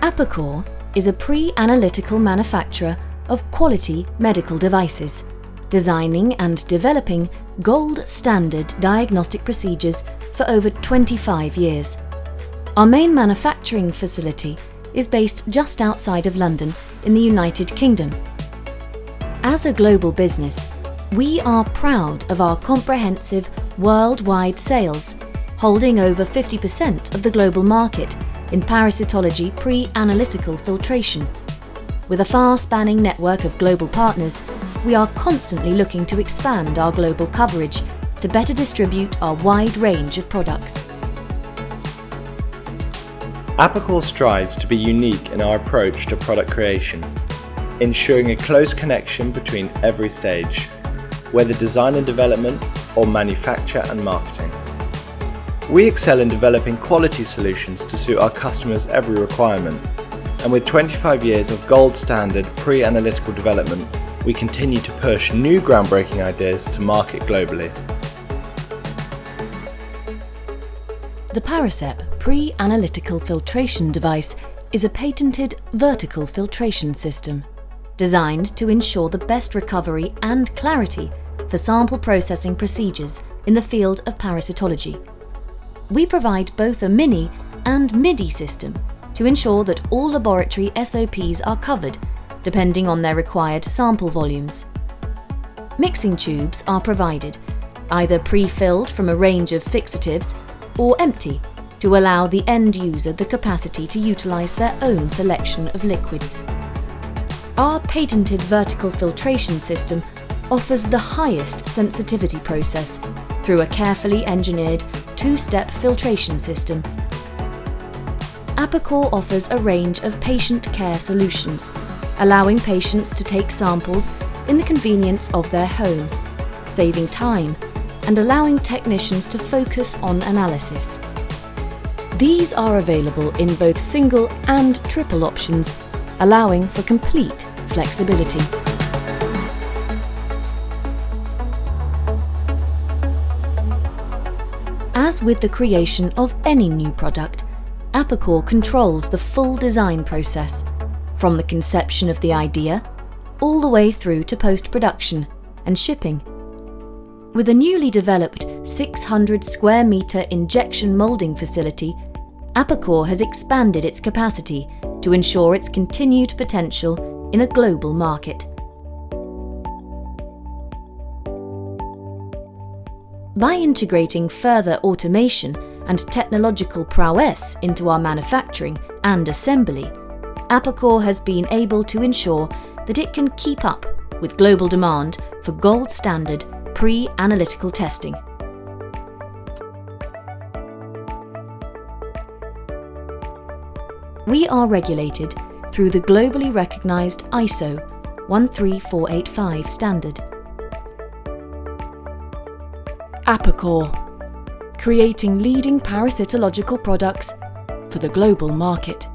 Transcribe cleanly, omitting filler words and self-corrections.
Apacor is a pre-analytical manufacturer of quality medical devices, designing and developing gold standard diagnostic procedures for over 25 years. Our main manufacturing facility is based just outside of London in the United Kingdom. As a global business, we are proud of our comprehensive worldwide sales, holding over 50% of the global market in parasitology pre-analytical filtration. With a far-spanning network of global partners, we are constantly looking to expand our global coverage to better distribute our wide range of products. Apacor strives to be unique in our approach to product creation, ensuring a close connection between every stage, whether design and development or manufacture and marketing. We excel in developing quality solutions to suit our customers' every requirement, and with 25 years of gold standard pre-analytical development, we continue to push new groundbreaking ideas to market globally. The Parasep pre-analytical filtration device is a patented vertical filtration system designed to ensure the best recovery and clarity for sample processing procedures in the field of parasitology. We provide both a mini and MIDI system to ensure that all laboratory SOPs are covered depending on their required sample volumes. Mixing tubes are provided, either pre-filled from a range of fixatives or empty, to allow the end user the capacity to utilise their own selection of liquids. Our patented vertical filtration system offers the highest sensitivity process through a carefully engineered two-step filtration system. Apacor offers a range of patient care solutions, allowing patients to take samples in the convenience of their home, saving time and allowing technicians to focus on analysis. These are available in both single and triple options, allowing for complete flexibility. As with the creation of any new product, Apacor controls the full design process, from the conception of the idea all the way through to post-production and shipping. With a newly developed 600 square metre injection moulding facility, Apacor has expanded its capacity to ensure its continued potential in a global market. By integrating further automation and technological prowess into our manufacturing and assembly, Apacor has been able to ensure that it can keep up with global demand for gold standard pre-analytical testing. We are regulated through the globally recognised ISO 13485 standard. Apacor, creating leading parasitological products for the global market.